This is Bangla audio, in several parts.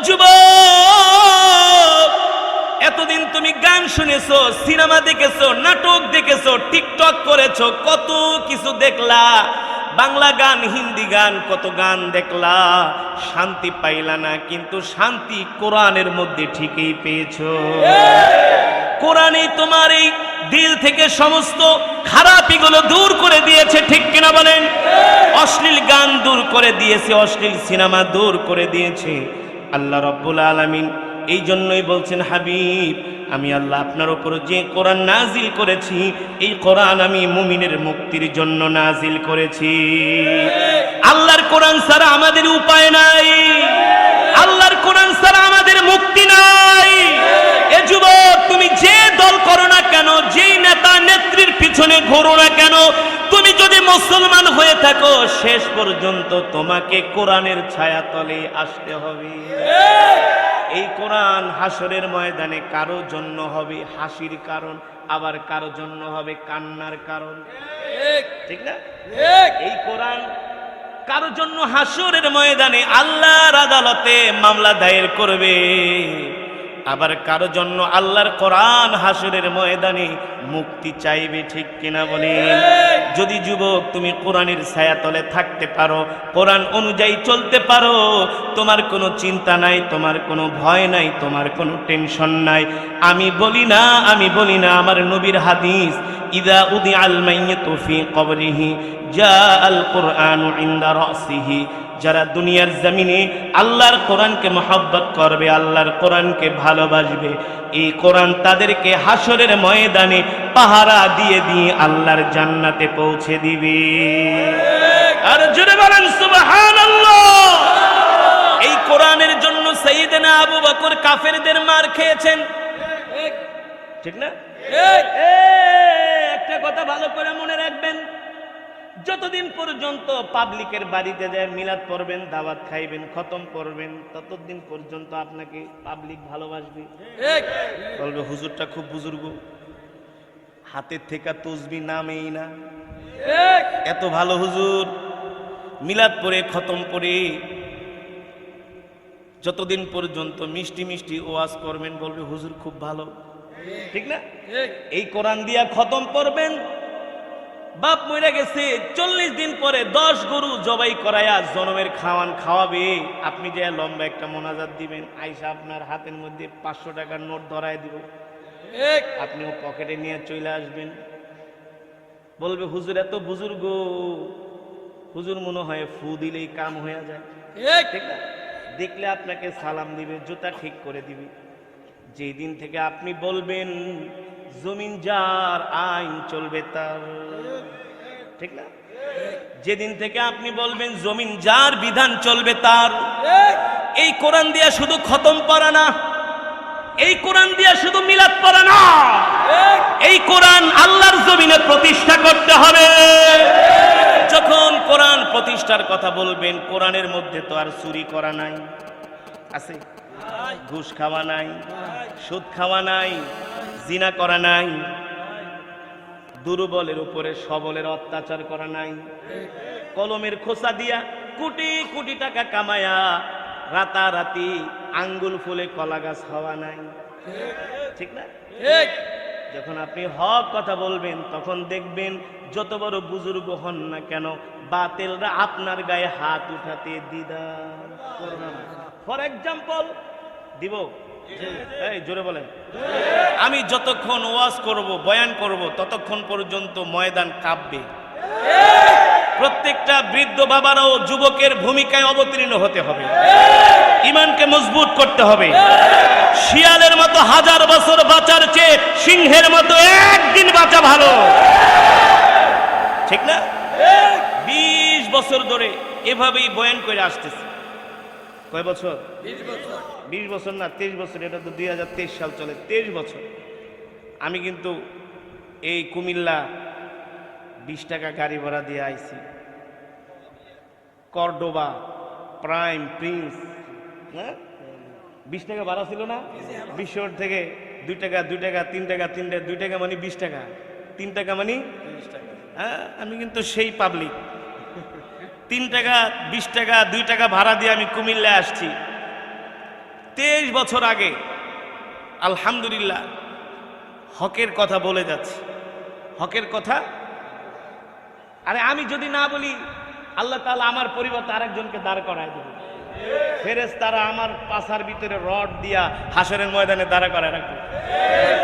যুবক, এতদিন তুমি গান শুনেছো, সিনেমা দেখেছো, নাটক দেখেছো, টিকটক করেছো, কত কিছু দেখলা, বাংলা গান, হিন্দি গান, কত গান দেখলা, শান্তি পাইলা না। কিন্তু শান্তি কোরআনের মধ্যে ঠিকই পেয়েছো। কোরআনই তোমার এই দিল থেকে সমস্ত খারাপিগুলো দূর করে দিয়েছে, ঠিক কিনা বলেন? অশ্লীল গান দূর করে দিয়েছে, অশ্লীল সিনেমা দূর করে দিয়েছে আল্লাহ রাব্বুল আলামিন। এই জন্যই বলছেন, হাবিব, আমি আল্লাহ আপনার উপর যে কোরআন নাজিল করেছি, এই কোরআন আমি মুমিনের মুক্তির জন্য নাজিল করেছি। আল্লাহর কোরআন ছাড়া আমাদের উপায় নাই, আল্লাহর কোরআন ছাড়া আমাদের মুক্তি নাই। এ যুবক, তুমি যে দল করো না কেন, যেই নেতা নেত্রীর পিছনে ঘোরো না কেন, তুমি যদি মুসলমান হয়ে থাকো, শেষ পর্যন্ত তোমাকে কোরআনের ছায়াতলে আসতে হবে। এই কোরআন হাসরের ময়দানে কারো জন্য হবে হাসির কারণ, আবার কারো জন্য হবে কান্নার কারণ, ঠিক না? এই কোরআন কারো জন্য হাসরের ময়দানে আল্লাহর আদালতে মামলা দায়ের করবে, আবার কারো জন্য আল্লাহর কোরআন হাসরের ময়দানে মুক্তি চাইবে, ঠিক কিনা বলেন? যদি যুবক তুমি কোরআনের ছায়াতলে থাকতে পারো, কোরআন অনুযায়ী চলতে পারো, তোমার কোনো চিন্তা নাই, তোমার কোনো ভয় নাই, তোমার কোনো টেনশন নাই। আমি বলি না, আমার নবীর হাদিস, ইদা উদিআল মাইয়িতু ফি কবরিহি জাআল কুরআনু ইনদা রাসিহি। যারা দুনিয়ার জমিনে আল্লাহর কোরআনকে মহব্বত করবে, আল্লাহর কোরআনকে ভালোবাসবে, এই কোরআন তাদেরকে হাসরের ময়দানে পাহারা দিয়ে দিয়ে আল্লাহর জান্নাতে পৌঁছে দিবে। আর জোরে বলেন সুবহানাল্লাহ। এই কোরআনের জন্য সাইয়েদনা আবু বকর কাফেরদের মার খেয়েছেন, ঠিক না? একটা কথা ভালো করে মনে রাখবেন, যতদিন পর্যন্ত পাবলিকের বাড়িতে যায় মিলাদ পড়বেন, দাওয়াত খাইবেন, খতম করবেন, ততদিন পর্যন্ত আপনাকে পাবলিক ভালোবাসবে। বলবে হুজুরটা খুব বুজুর্গ, হাতের থেকে তসবি নামেই না, এত ভালো হুজুর। মিলাদ পড়ে খতম করে যতদিন পর্যন্ত মিষ্টি মিষ্টি ওয়াজ করবেন, বলবে হুজুর খুব ভালো, ঠিক না? এই কোরআন দিয়া খতম করবেন, বাপ মরে গেছে, 40 দিন পরে 10 গরু জবাই করায়া জনমের খাওয়ান খাওয়াবে, আপনি যে লম্বা একটা মোনাজাত দিবেন, আইসা আপনার হাতের মধ্যে 500 টাকার নোট ধরায় দিব, আপনিও পকেটে নিয়ে চলে আসবেন, বলবে হুজুর এত বুজুর্গ, হুজুর মনে হয় ফু দিলেই কাম হয়ে যায়, ঠিক না? দেখলে আপনাকে সালাম দিবে, জুতা ঠিক করে দিবে। যেই দিন থেকে আপনি বলবেন জমিন যার আইন চলবে তার, ঠিক না? যেদিন থেকে আপনি বলবেন জমিন যার বিধান চলবে তার, এই কোরআন দিয়া শুধু খতম পড়া না, এই কোরআন দিয়া শুধু মিলাদ পড়া না, এই কোরআন আল্লাহর জমিনে প্রতিষ্ঠা করতে হবে। যখন কোরআন প্রতিষ্ঠার কথা বলবেন, কোরআনের মধ্যে তো আর চুরি করা নাই, আছে? ঘুষ খাওয়া নাই, সুদ খাওয়া নাই, জিনা করা নাই, দুর্বলের উপরে সবলের অত্যাচার করা নাই, কলমের খোসা দিয়া কোটি কোটি টাকা কামায়া রাতারাতি আঙ্গুল ফুলে কলা গাছ হওয়া নাই, ঠিক না? যখন আপনি হক কথা বলবেন, তখন দেখবেন যত বড় বুজুর্গ হন না কেন, বাতিলরা আপনার গায়ে হাত উঠাতে দ্বিধা করবে না। ফর এক্সাম্পল দিব, এই জোরে বলেন, আমি যতক্ষণ ওয়াজ করব, বয়ান করব, ততক্ষণ পর্যন্ত ময়দান কাঁপবে। প্রত্যেকটা বৃদ্ধ বাবারাও যুবকের ভূমিকায় অবতীর্ণ হতে হবে, ঈমানকে মজবুত করতে হবে। শিয়ালের মতো 1000 বছর বাঁচার চেয়ে সিংহের মতো একদিন বাঁচা ভালো, ঠিক না? 20 বছর ধরে এভাবেই বয়ান করে আসতেছে। কয় বছর? 20 বছর না, 23 বছর। এটা তো 2023 সাল চলে, 23 বছর। আমি কিন্তু এই কুমিল্লা 20 টাকা গাড়ি ভাড়া দিয়ে আইছি, কর্ডোবা, প্রাইম, প্রিন্স, হ্যাঁ 20 টাকা ভাড়া ছিল না? বিশ্বর থেকে 2 টাকা 2 টাকা 3 টাকা 3 টাকা 2 টাকা মানে 20 টাকা, 3 টাকা মানে 30 টাকা। হ্যাঁ, আমি কিন্তু সেই পাবলিক। 3 টাকা 20 টাকা 2 টাকা ভাড়া দিয়ে আমি কুমিল্লায় আসছি। 23 বছর আগে আলহামদুলিল্লাহ হকের কথা বলে যাচ্ছে, হকের কথা। আরে আমি যদি না বলি আল্লাহ তাআলা আমার পরিবর্তে আরেকজনকে দাঁড় করায় দেবে। ফেরেশতারা আমার পাছার ভিতরে রড দিয়া হাসরের ময়দানে দাঁড়া করায় রাখবে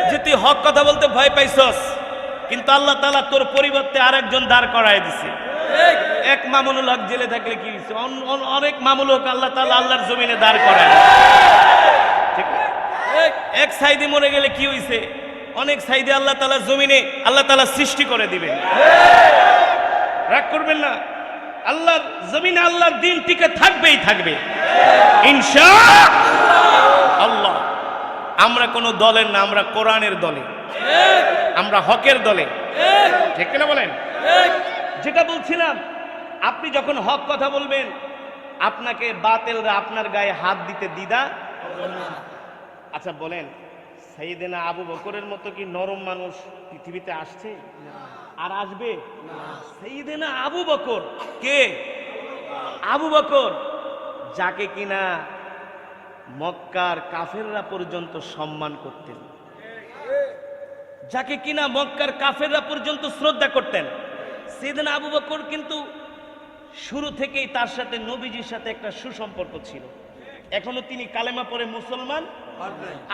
যে তুই হক কথা বলতে ভয় পাইছস, কিন্তু আল্লাহ তাআলা তোর পরিবর্তে আরেকজন দাঁড় করায় দিছে। এক মামুনুল হক জেলে থাকলে কি হইছে, অনেক মামুনুল হক আল্লাহ তাআলা আল্লাহর জমিনে দাঁড় করায়। ঠিক না? এক সাইদি মরে গেলে কি হইছে, অনেক সাইদি আল্লাহ তাআলা জমিনে আল্লাহ তাআলা সৃষ্টি করে দিবেন। রাগ করবেন না, আল্লাহর জমিনে আল্লাহর দিন টিকে থাকবেই থাকবে ইনশাআল্লাহ। আমরা কোনো দলের না, আমরা কোরআনের দলে, আমরা হকের দলে। ঠিক না বলেন? যেটা বলছিলাম, আপনি যখন হক কথা বলবেন আপনাকে বাতিলরা আপনার গায়ে হাত দিতে দ্বিধা। আচ্ছা বলেন, সাইয়েদনা আবু বকরের মতো কি নরম মানুষ পৃথিবীতে আসছে আর আসবে? সাইয়েদনা আবু বকর কে? আবু বকর যাকে কিনা মক্কার কাফেররা পর্যন্ত সম্মান করতেন, যাকে কিনা মক্কার কাফেররা পর্যন্ত শ্রদ্ধা করতেন। সাইয়েদনা আবু বকর কিন্তু শুরু থেকেই তার সাথে নবীজির সাথে একটা সুসম্পর্ক ছিল। এখনো তিনি কালেমা পড়ে মুসলমান।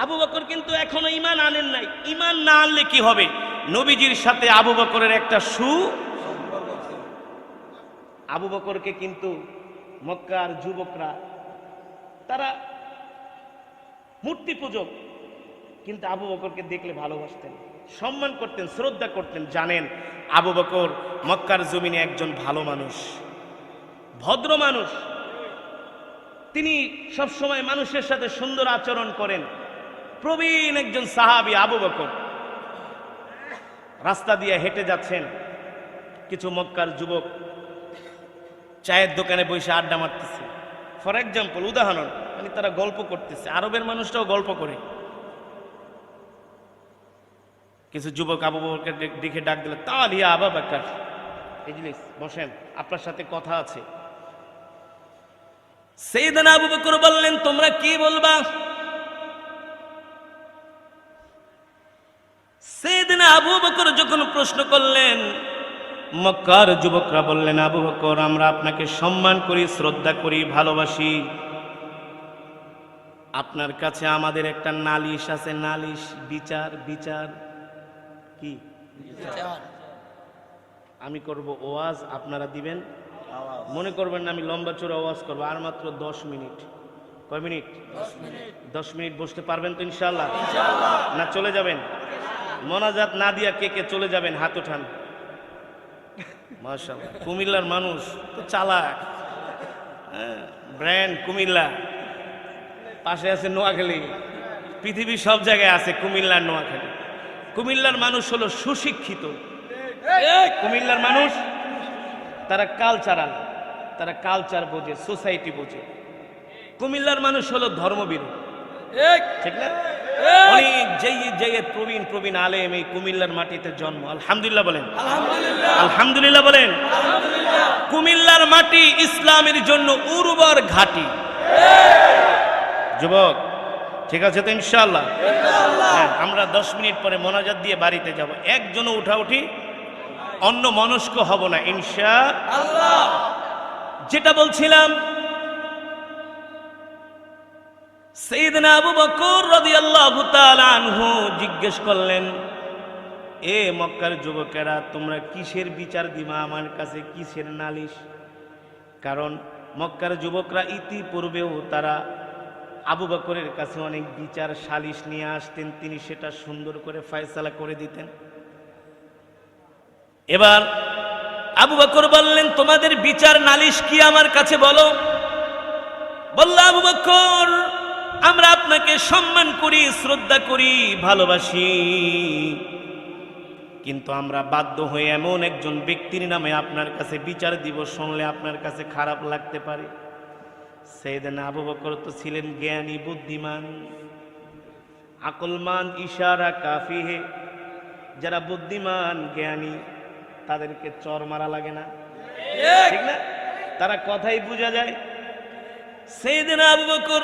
আবু বকর কিন্তু এখনো ঈমান আনেন নাই। ঈমান না আনলে কি হবে? নবীজির সাথে আবু বকরের একটা সুসম্পর্ক ছিল। আবু বকরকে কিন্তু মক্কার যুবকরা তারা মূর্তি পূজক, কিন্তু আবু বকরকে দেখলে ভালোবাসতেন, সম্মান করতেন, শ্রদ্ধা করতেন। জানেন আবু বকর মক্কার জমিনে একজন ভালো মানুষ, ভদ্র মানুষ। তিনি সব সময় মানুষের সাথে সুন্দর আচরণ করেন। প্রবীণ একজন সাহাবী আবু বকর রাস্তা দিয়ে হেঁটে যাচ্ছেন, কিছু মক্কার যুবক চায়ের দোকানে বসে আড্ডা মারতেছে। ফর এক্সাম্পল, উদাহরণ, মানে তারা গল্প করতেছে। আরবের মানুষটাও গল্প করে। কিছু যুবক আবু বকরকে দেখে ডাক দিল, তালিয়া আবু বকর, ইজলিস, বসেন, আপনার সাথে কথা আছে। সাইয়েদনা আবু বকর বললেন, তোমরা কি বলবা? সাইয়েদনা আবু বকর যখন প্রশ্ন করলেন, মক্কার যুবকরা বললেন, আবু বকর, আমরা আপনাকে সম্মান করি, শ্রদ্ধা করি, ভালোবাসি। আপনার কাছে আমাদের একটা নালিশ আছে, নালিশ, বিচার। বিচার কি? আমি করব ওয়াজ, আপনারা দিবেন। মনে করবেন না আমি লম্বা চূড়া ওয়াজ করবো। আর মাত্র 10 মিনিট। কয় মিনিট? 10 মিনিট বসতে পারবেন তো ইনশাআল্লাহ? না চলে যাবেন? মোনাজাত না দিয়া কে কে চলে যাবেন হাত উঠান। মাশাআল্লাহ, কুমিল্লার মানুষ তো চালাক, ব্র্যান্ড কুমিল্লা। পাশে আছে নোয়াখালী, পৃথিবীর সব জায়গায় আছে কুমিল্লার নোয়াখালী। কুমিল্লার মানুষ হলো সুশিক্ষিত। কুমিল্লার মানুষ তারা কালচারাল, তারা কালচার বোঝে, সোসাইটি বোঝে। কুমিল্লার মানুষ হলো ধর্মবিরোধী। ঠিক না? অনেক যে প্রবীণ আলেম এই কুমিল্লার মাটিতে জন্ম। আলহামদুলিল্লাহ বলেন, আলহামদুলিল্লাহ বলেন। কুমিল্লার মাটি ইসলামের জন্য উর্বর ঘাঁটি। যুবক ঠিক আছে তো ইনশাআল্লাহ? হ্যাঁ, আমরা 10 মিনিট পরে মোনাজাত দিয়ে বাড়িতে যাব। একজনও উঠাউঠি অন্য মনস্ক হব না ইনশাআল্লাহ। যেটা বলছিলাম, সাইয়েদনা আবু বকর রাদিয়াল্লাহু তাআলা আনহু জিজ্ঞেস করলেন, এ মক্কার যুবকেরা, তোমরা কিসের বিচার দিবা আমার কাছে, কিসের নালিশ? কারণ মক্কার যুবকরা ইতিপূর্বেও তারা আবু বকরের কাছে অনেক বিচার সালিশ নিয়ে আসতেন, তিনি সেটা সুন্দর করে ফয়সালা করে দিতেন। এবার আবু বকর বললেন, তোমাদের বিচার নালিশ কি আমার কাছে বলো। বলল আবু বকর, আমরা আপনাকে সম্মান করি, শ্রদ্ধা করি, ভালোবাসি, কিন্তু আমরা বাধ্য হয়ে এমন একজন ব্যক্তির নামে আপনার কাছে বিচার দিব, শুনলে আপনার কাছে খারাপ লাগতে পারে। সাইয়েদনা আবু বকর তো ছিলেন জ্ঞানী, বুদ্ধিমান, আকলমান, ইশারা কাফি হে। যারা বুদ্ধিমান, জ্ঞানী, তাদেরকে চর মারা লাগে না, ঠিক না? তারা কথাই বোঝা যায়। সাইয়েদনা আবু বকর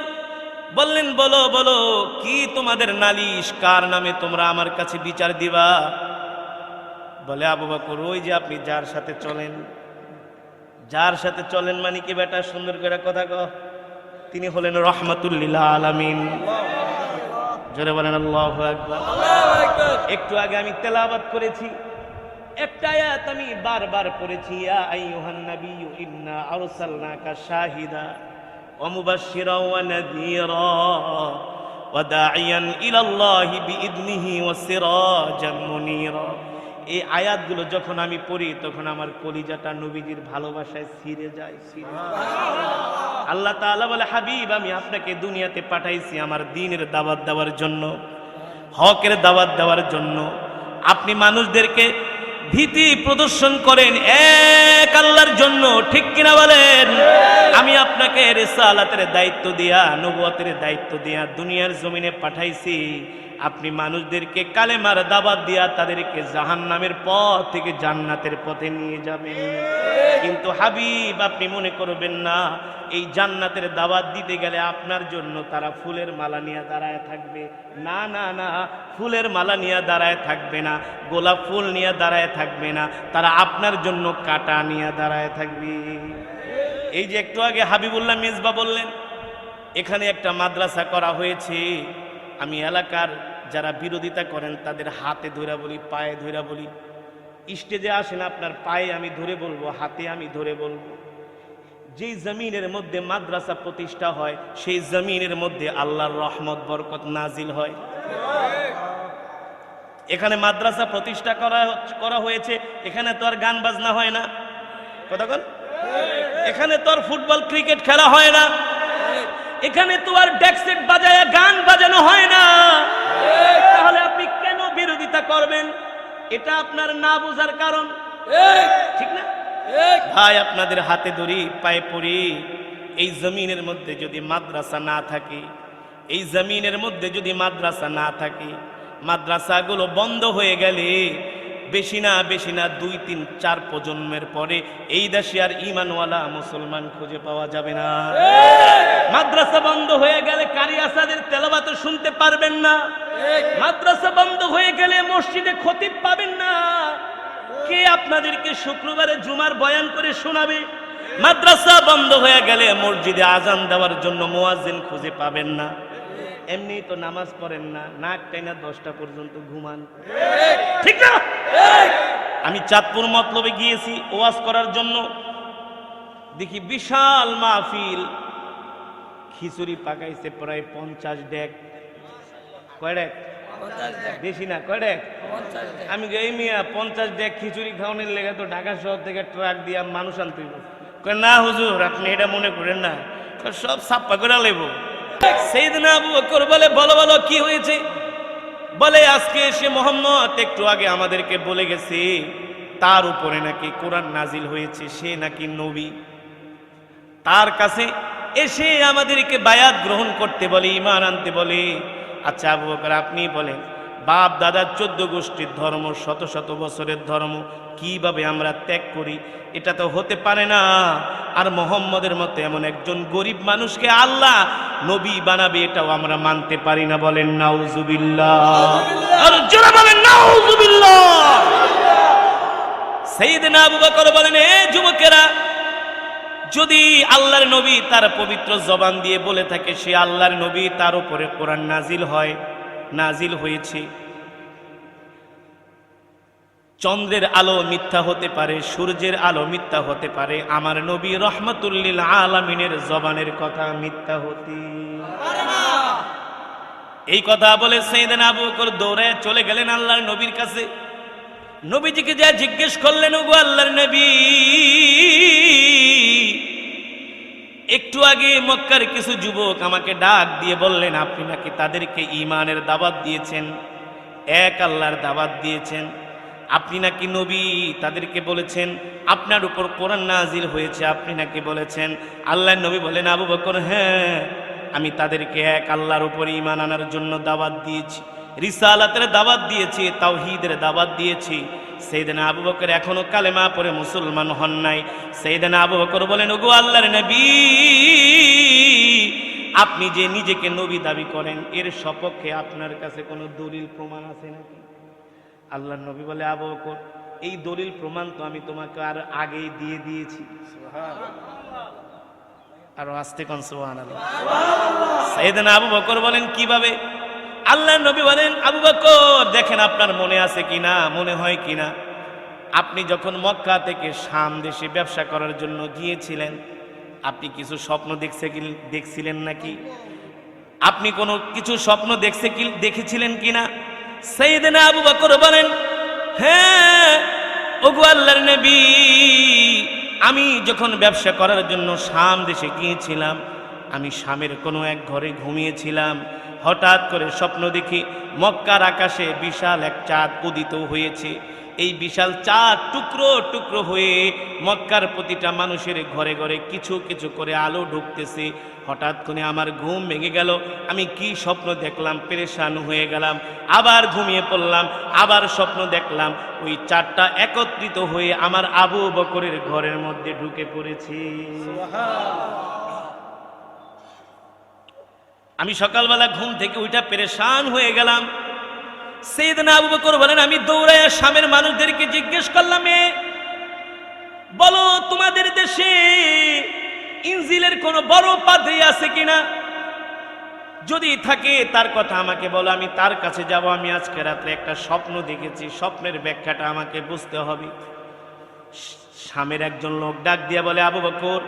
বললেন বলো বলো কি তোমাদের নালিশ, কার নামে তোমরা আমার কাছে বিচার দিবা? বলে আবু বকর, ওই যে আপনি যার সাথে চলেন। যার সাথে চলেন মানে কি বেটা, সুন্দর করে কথা কও। তিনি হলেন রহমাতুল লিল আলামিন। জোরে বলেন আল্লাহু আকবার। একটু আগে আমি তেলাওয়াত করেছি একটা আয়াত, আমি বারবার পড়েছি, ইয়া আইয়ুহান নাবিয়্যু ইন্না আরসালনাকা শাহিদা ওয়া মুবাশশিরাও ওয়া নাযীরা ওয়া দাঈয়ান ইলাল্লাহি বিইذনিহি ওয়া সিরাজাম মুনীরা। এই আয়াতগুলো যখন আমি পড়ি তখন আমার কলিজাটা নবীজির ভালোবাসায় ছিঁড়ে যায়। আল্লাহ তাআলা বলে, হাবিব আমি আপনাকে দুনিয়াতে পাঠাইছি আমার দ্বীনের দাওয়াত দেওয়ার জন্য, হকের দাওয়াত দেওয়ার জন্য। আপনি মানুষদেরকে ভীতি প্রদর্শন করেন এক আল্লাহর জন্য, ঠিক কিনা বলেন? আমি আপনাকে রিসালাতের দায়িত্ব দিয়া, নবুয়তের দায়িত্ব দিয়া দুনিয়ার জমিনে পাঠাইছি। আপনি মানুষদেরকে কালেমার দাওয়াত দিয়া তাদেরকে জাহান্নামের পথ থেকে জান্নাতের পথে নিয়ে যাবেন। কিন্তু হাবিব আপনি মনে করবেন না এই জান্নাতের দাওয়াত দিতে গেলে আপনার জন্য তারা ফুলের মালা নিয়ে দাঁড়ায় থাকবে। না না না, ফুলের মালা নিয়ে দাঁড়ায় থাকবে না, গোলাপ ফুল নিয়ে দাঁড়ায় থাকবে না, তারা আপনার জন্য কাঁটা নিয়ে দাঁড়ায় থাকবে। এই যে একটু আগে হাবিবুল্লাহ মিসবা বললেন এখানে একটা মাদ্রাসা করা হয়েছে, আমি এলাকার যারা বিরোধিতা করেন তাদের হাতে ধরে বলি, পায়ে ধরে বলি, স্টেজে আসেন আপনার পায়ে আমি ধরে বলবো, হাতে আমি ধরে বলবো, যেই জমিনের মধ্যে মাদ্রাসা প্রতিষ্ঠা হয় সেই জমিনের মধ্যে আল্লাহর রহমত বরকত নাজিল হয়। এখানে মাদ্রাসা প্রতিষ্ঠা করা হয়েছে, এখানে তো আর গান বাজনা হয় না, কথা বল, এখানে তো আর ফুটবল ক্রিকেট খেলা হয় না, এখানে তো আর ডেক্সেট বাজায় গান বাজানো হয় না। তাহলে আপনি কেন বিরোধিতা করবেন? এটা আপনার না বোঝার কারণ, ঠিক না ভাই? আপনাদের হাতে ধরি, পায়ে পড়ি, এই জমিনের মধ্যে যদি মাদ্রাসা না থাকে, এই জমিনের মধ্যে যদি মাদ্রাসা না থাকে, মাদ্রাসাগুলো বন্ধ হয়ে গেলে বেশি না 2, 3, 4 প্রজন্মের পরে এই দেশে আর ঈমানওয়ালা মুসলমান খুঁজে পাওয়া যাবে না। মাদ্রাসা বন্ধ হয়ে গেলে কারি আসাদের তেলাওয়াত শুনতে পারবেন না। মাদ্রাসা বন্ধ হয়ে গেলে মসজিদে খতিব পাবেন না। কে আপনাদেরকে শুক্রবারে জুমার বয়ান করে শোনাবে? মাদ্রাসা বন্ধ হয়ে গেলে মসজিদে আজান দেওয়ার জন্য মুয়াজ্জিন খুঁজে পাবেন না। এমনি তো নামাজ পড়েন না, নাক টাইনা 10টা পর্যন্ত ঘুমান, ঠিক না? আমি চাঁদপুর মতলবে গিয়েছি ওয়াজ করার জন্য, দেখি বিশাল মাহফিল, খিচুড়ি পাকাইছে প্রায় 50 ডেক। কয় ডেক? বেশি না, কয় ডেক? আমি এই মিয়া 50 ডেক খিচুড়ি খাওয়ানোর লেগে তো ঢাকা শহর থেকে ট্রাক দিয়ে মানুষ আনতে হইব। কয় না হুজুর আপনি এটা মনে করেন না, সব ছাপ্পা করে লেব। সাইয়েদনা আবু বকর বলে, বলো বলো কি হয়েছে? বলে আজকে এসে মোহাম্মদ একটু আগে আমাদেরকে বলে গেছে তার উপরে নাকি কোরআন নাজিল হয়েছে, সে নাকি নবী। তার কাছে এসে আমাদেরকে বায়াত গ্রহণ করতে বলে, ঈমান আনতে বলে। আচ্ছা আবু বকর আপনি বলেন, বাপ দাদা 14 গোষ্ঠীর ধর্ম, শত শত বছরের ধর্ম কিভাবে আমরা ত্যাগ করি? এটা তো হতে পারে না। আর মোহাম্মদের মতো এমন একজন গরিব মানুষকে আল্লাহ নবী বানাবে এটাও আমরা মানতে পারি না। বলেন নাউজুবিল্লাহ, আর জোরে বলেন নাউজুবিল্লাহ। সাইয়েদনা আবু বকর বলেন, এ যুবকেরা, যদি আল্লাহর নবী তার পবিত্র জবান দিয়ে বলে থাকে সে আল্লাহর নবী, তার উপরে কোরআন নাজিল হয়, নাজিল হয়েছে, চন্দ্রের আলো মিথ্যা হতে পারে, সূর্যের আলো মিথ্যা হতে পারে, আমার নবী রহমাতুল লিল আলামিনের জবানের কথা মিথ্যা হতে পারে না। এই কথা বলে সাইয়েদনা আবু বকর দৌড়ে চলে গেলেন আল্লাহর নবীর কাছে। নবীজিকে যা জিজ্ঞেস করলেন, ওগো আল্লাহর নবী, একটু আগে মক্কার কিছু যুবক আমাকে ডাক দিয়ে বললেন আপনি নাকি তাদেরকে ঈমানের দাওয়াত দিয়েছেন, এক আল্লাহর দাওয়াত দিয়েছেন, আপনি নাকি নবী, তাদেরকে বলেছেন আপনার উপর কোরআন নাজিল হয়েছে, আপনি নাকি বলেছেন। আল্লাহর নবী বলেন, আবু বকর হ্যাঁ, আমি তাদেরকে এক আল্লাহর উপর ঈমান আনার জন্য দাওয়াত দিয়েছি, রিসালাতের দাওয়াত দিয়েছি, তাওহীদের দাওয়াত দিয়েছি। সাইয়েদনা আবু বকর এখনো কালেমা পড়ে মুসলমান হন নাই। সাইয়েদনা আবু বকর বলেন, ওগো আল্লাহর নবী, আপনি যে নিজেকে নবী দাবি করেন এর সপক্ষে আপনার কাছে কোনো দলিল প্রমাণ আছে নাকি? আল্লাহর নবী বলে, আবু বকর, এই দলিল প্রমাণ তো আমি তোমাকে আর আগেই দিয়ে দিয়েছি। আরো আস্তে কোন সুবহানাল্লাহ। সাইয়েদনা আবু বকর বলেন, কিভাবে? আল্লাহর নবী বলেন, আবু বকর দেখেন আপনার মনে আছে কিনা, মনে হয় কিনা, আপনি যখন মক্কা থেকে শাম দেশে ব্যবসা করার জন্য গিয়েছিলেন, আপনি কিছু স্বপ্ন দেখছিলেন নাকি? আপনি কোনো কিছু স্বপ্ন দেখেছিলেন কিনা? সাইয়েদনা আবু বকর বলেন, হ্যাঁ ওগো আল্লাহর নবী, আমি যখন ব্যবসা করার জন্য শাম দেশে গিয়েছিলাম, আমি শামের কোনো এক ঘরে ঘুমিয়েছিলাম। হঠাৎ করে স্বপ্ন দেখি মক্কার আকাশে বিশাল এক চাঁদ উদিত হয়েছে। এই বিশাল চাঁদ টুকরো টুকরো হয়ে মক্কার প্রতিটা মানুষের ঘরে ঘরে কিছু কিছু করে আলো ঢুকতেছে। হঠাৎ করে আমার ঘুম ভেঙে গেল। আমি কি স্বপ্ন দেখলাম, পেরেশান হয়ে গেলাম। আবার ঘুমিয়ে পড়লাম, আবার স্বপ্ন দেখলাম ওই চাঁদটা একত্রিত হয়ে আমার আবু বকরের ঘরের মধ্যে ঢুকে পড়েছে। আমি সকালবেলা ঘুম থেকে ওইটা পেরেশান হয়ে গেলাম। সাইয়েদনা আবু বকর বলেন, আমি দৌড়ায় শামের মানুষদেরকে জিজ্ঞেস করলাম, বলো তোমাদের দেশে ইনজিলের কোন বড় পাদ্রী আছে কিনা? যদি থাকে তার কথা আমাকে বলো, আমি তার কাছে যাব। আমি আজকে রাত্রে একটা স্বপ্ন দেখেছি, স্বপ্নের ব্যাখ্যাটা আমাকে বুঝতে হবে। শামের একজন লোক ডাক দিয়া বলে, আবু বকর,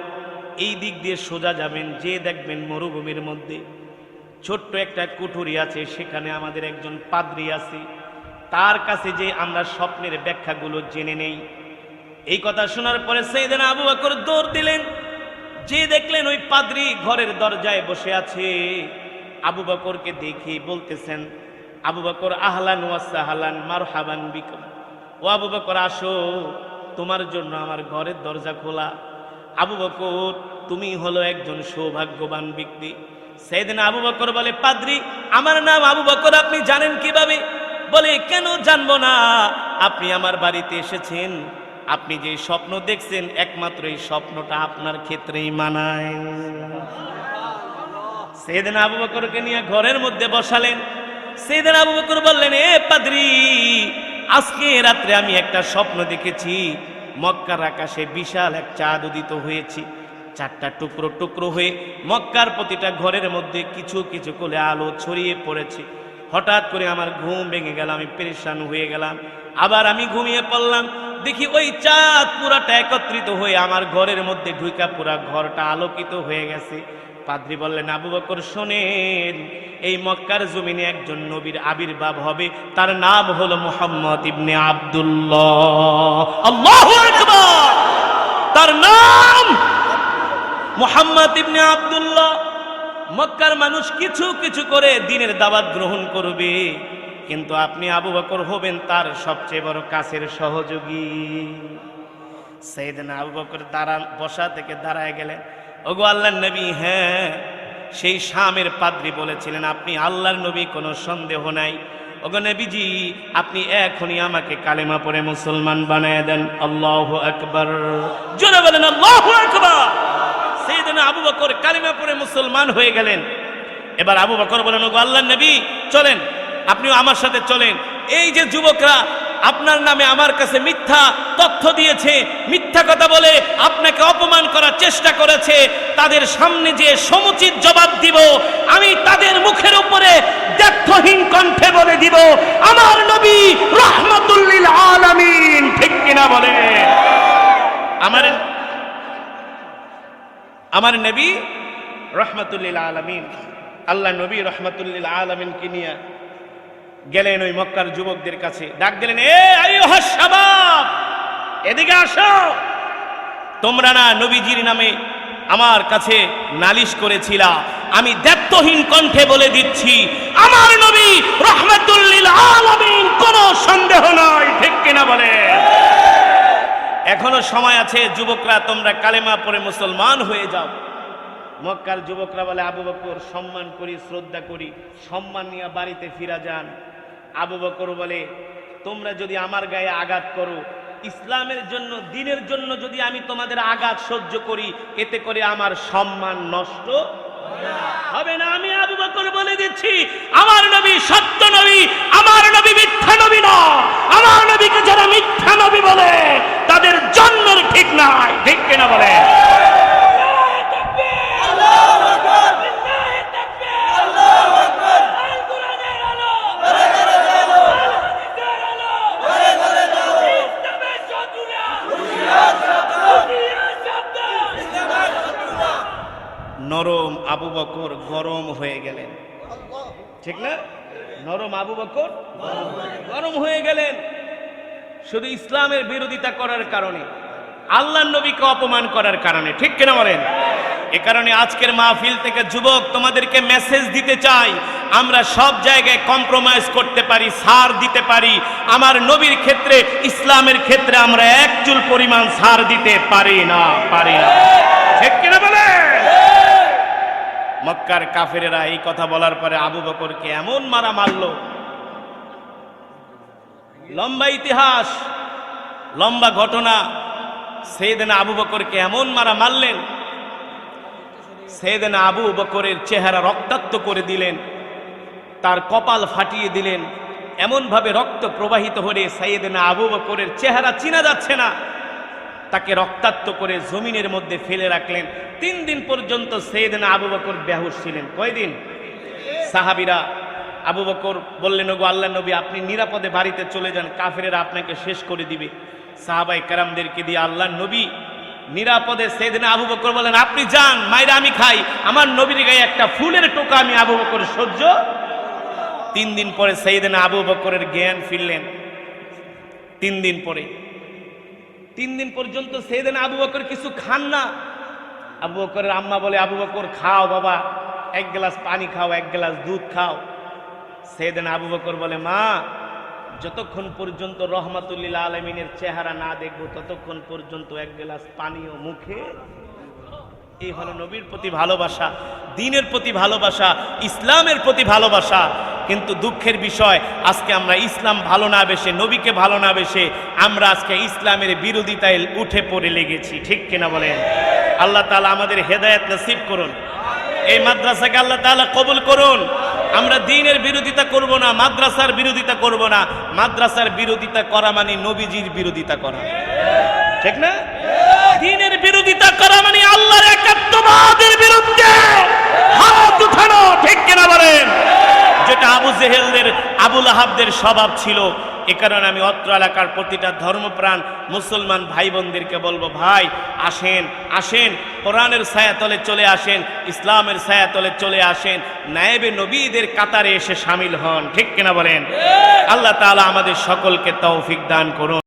এই দিক দিয়ে সোজা যাবেন, যে দেখবেন মরুভূমির মধ্যে ছোট্ট একটা কুঠুরি আছে, সেখানে আমাদের একজন পাদ্রী আছে, তার কাছে যে আমরা স্বপ্নের ব্যাখ্যাগুলো জেনে নেই। এই কথা শোনার পরে সাইয়েদনা আবু বকর দৌড় দিলেন, যে দেখলেন ওই পাদ্রী ঘরের দরজায় বসে আছে। আবু বকরকে দেখে বলতেছেন, আবু বকর, আহলান ওয়া সাহলান মারহাবান বিকুম। ও আবু বকর, আসো, তোমার জন্য আমার ঘরের দরজা খোলা। আবু বকর, তুমি হলো একজন সৌভাগ্যবান ব্যক্তি। সাইয়েদনা আবু বকর বলে, পাদ্রী, আমার নাম আবু বকর আপনি জানেন কিভাবে? বলে, কেন জানবো না, আপনি আমার বাড়িতে এসেছেন, আপনি যে স্বপ্ন দেখছেন একমাত্র এই স্বপ্নটা আপনার ক্ষেত্রেই মানায়। সাইয়েদনা আবু বকরকে নিয়ে ঘরের মধ্যে বসালেন। সাইয়েদনা আবু বকর বললেন, পাদ্রী, আজকে রাত্রে আমি একটা স্বপ্ন দেখেছি, মক্কার আকাশে বিশাল এক চাঁদ উদিত হয়েছে, চারটা টুকরো টুকরো হয়ে মক্কার প্রতিটা ঘরের মধ্যে কিছু কিছু করে আলো ছড়িয়ে পড়েছে। হঠাৎ করে আমার ঘুম ভেঙে গেল, আমি পেরেশান হয়ে গেলাম। আবার আমি ঘুমিয়ে পড়লাম, দেখি ওই চাঁদ পুরাটা একত্রিত হয়ে আমার ঘরের মধ্যে ঢুকা, পুরা ঘরটা আলোকিত হয়ে গেছে। পাদ্রী বললেন, আবু বকর শোনেন, এই মক্কার জমিনে একজন নবীর আবির্ভাব হবে, তার নাম হলো মুহাম্মদ ইবনে আব্দুল্লাহ। আল্লাহু আকবার! তার নাম মুহাম্মদ ইবনে আব্দুল্লাহ। মক্কার মানুষ কিছু কিছু করে দ্বীনের দাওয়াত গ্রহণ করবে, কিন্তু আপনি আবু বকর হবেন তার সবচেয়ে বড় কাছের সহযোগী। সাইয়েদনা আবু বকর বসা থেকে দাঁড়ায় গেলেন। ওগো আল্লাহর নবী, হ্যাঁ, সেই শামের পাদ্রী বলেছিলেন আপনি আল্লাহর নবী, কোনো সন্দেহ নাই। ওগো নবীজি, আপনি এখনই আমাকে কালেমা পড়ে মুসলমান বানায় দেন। আল্লাহু আকবার! জোরে বলেন আল্লাহু আকবার! সাইয়েদনা আবু বকর কালেমা পড়ে মুসলমান হয়ে গেলেন। এবার আবু বকর বলেন, ওগো আল্লাহর নবী, চলেন, আপনিও আমার সাথে চলেন। এই যে যুবকরা আপনার নামে আমার কাছে মিথ্যা তথ্য দিয়েছে, মিথ্যা কথা বলে আপনাকে অপমান করার চেষ্টা করেছে, তাদের সামনে যে সমুচিত জবাব দিব, আমি তাদের মুখের উপরে দ্ব্যর্থহীন কণ্ঠে বলে দিব, আমার নবী রাহমাতুল লিল আলামিন। ঠিক কিনা বলে? আমার নবী রাহমাতুল লিল আলামিন, আল্লাহ নবী রাহমাতুল লিল আলামিন কে নিয়ে গেলেন ওই মক্কার যুবকদের কাছে, ডাক দিলেন, আইয়ুহাস শাবাব, এদিকে আসো। তোমরা না নবীজির নামে আমার কাছে নালিশ করেছিলা, আমি দ্ব্যর্থহীন কণ্ঠে বলে দিচ্ছি, আমার নবী রাহমাতুল লিল আলামিন, কোনো সন্দেহ নাই। ঠিক কিনা বলে? এখনো সময় আছে, যুবকরা তোমরা কালেমা পড়ে মুসলমান হয়ে যাও। মক্কার যুবকরা বলে, আবু বকর, সম্মান করি, শ্রদ্ধা করি, সম্মান নিয়ে বাড়িতে ফিরা যান। আবু বকর বলে, তোমরা যদি আমার গায়ে আঘাত করো, ইসলামের জন্য, দ্বীনের জন্য যদি আমি তোমাদের আঘাত সহ্য করি, এতে করে আমার সম্মান নষ্ট হবে না। আমি আবু বকর বলে দিচ্ছি, আমার নবী সত্য নবী, আমার নবী মিথ্যা নবী না। আমার নবীকে যারা মিথ্যা নবী বলে তাদের জন্মের ঠিক নাই, ঠিক কিনা বলে? নরম আবু বকর গরম হয়ে গেলেন, ঠিক না? নরম আবু বকর গরম হয়ে গেলেন শুধু ইসলামের বিরোধিতা করার কারণে, আল্লাহর নবীকে অপমান করার কারণে, ঠিক কিনা বলেন? এ কারণে আজকের মাহফিল থেকে যুবক তোমাদেরকে মেসেজ দিতে চাই, আমরা সব জায়গায় কম্প্রোমাইজ করতে পারি, ছাড় দিতে পারি। আমার নবীর ক্ষেত্রে, ইসলামের ক্ষেত্রে আমরা এক চুল পরিমাণ ছাড় দিতে পারি না, ঠিক কিনা বলেন? মক্কার কাফেরেরা এই কথা বলার পরে আবু বকরকে এমন মারা মারল, লম্বা ইতিহাস, লম্বা ঘটনা। সাইয়েদনা আবু বকরকে এমন মারা মারলেন, সাইয়েদনা আবু বকরের চেহারা রক্তাক্ত করে দিলেন, তার কপাল ফাটিয়ে দিলেন, এমন ভাবে রক্ত প্রবাহিত হয়ে সাইয়েদনা আবু বকরের চেহারা চিনা যাচ্ছে না। তাকে রক্তাক্ত করে জমিনের মধ্যে ফেলে রাখলেন। 3 দিন পর্যন্ত সাইয়েদনা আবু বকর বেহুশ ছিলেন। কয়দিন? সাহাবীরা আবু বকর বললেন, ওগো আল্লাহর নবী, আপনি নিরাপদে বাড়িতে চলে যান, কাফেরেরা আপনাকে শেষ করে দিবে। সাহাবায়ে কেরামদেরকে দিয়ে আল্লাহর নবী নিরাপদে, সাইয়েদনা আবু বকর বলেন, আপনি যান, মাইরা আমি খাই, আমার নবীর গায়ে একটা ফুলের টোকা আমি আবু বকর সহ্য। 3 দিন পরে সাইয়েদনা আবু বকরের জ্ঞান ফিরলেন। 3 দিন পরে, 3 দিন পর্যন্ত সাইয়েদনা আবু বকর কিছু খান না। আবু বকরের আম্মা বলে, আবু বকর খাও বাবা, 1 গ্লাস পানি খাও, 1 গ্লাস দুধ খাও। সাইয়েদনা আবু বকর বলে, মা, যতক্ষণ পর্যন্ত রহমাতুল্লিল আলামিনের চেহারা না দেখবো ততক্ষণ পর্যন্ত 1 গ্লাস পানিও মুখে। এই হলো নবীর প্রতি ভালোবাসা, দ্বীনের প্রতি ভালোবাসা, ইসলামের প্রতি ভালোবাসা। কিন্তু দুঃখের বিষয়, আজকে আমরা ইসলাম ভালো না বেশে, নবীকে ভালো না বেশে আমরা আজকে ইসলামের বিরোধিতায় উঠে পড়ে লেগেছি, ঠিক কিনা বলেন? আল্লাহ তাআলা আমাদের হেদায়েত নসিব করুন, এই মাদ্রাসাকে আল্লাহ তাআলা কবুল করুন। আমরা দ্বীনের বিরোধিতা করব না, মাদ্রাসার বিরোধিতা করব না। মাদ্রাসার বিরোধিতা করা মানে নবীজির বিরোধিতা করা, ঠিক না? দ্বীনের বিরোধিতা করা মানে আল্লাহর একাত্মবাদের বিরুদ্ধে হাত উঠানো, ঠিক কিনা বলেন? যেটা আবু জেহেলদের, আবু লাহাবদের স্বভাব ছিল। এ কারণে আমি অত্র এলাকার প্রতিটা ধর্মপ্রাণ মুসলমান ভাই বোনদেরকে বলবো, ভাই আসেন, আসেন, কোরআনের ছায়াতলে চলে আসেন, ইসলামের ছায়াতলে চলে আসেন, নায়েবে নবীদের কাতারে এসে শামিল হন, ঠিক কিনা বলেন? আল্লাহ তাআলা আমাদের সকলকে তৌফিক দান করুন।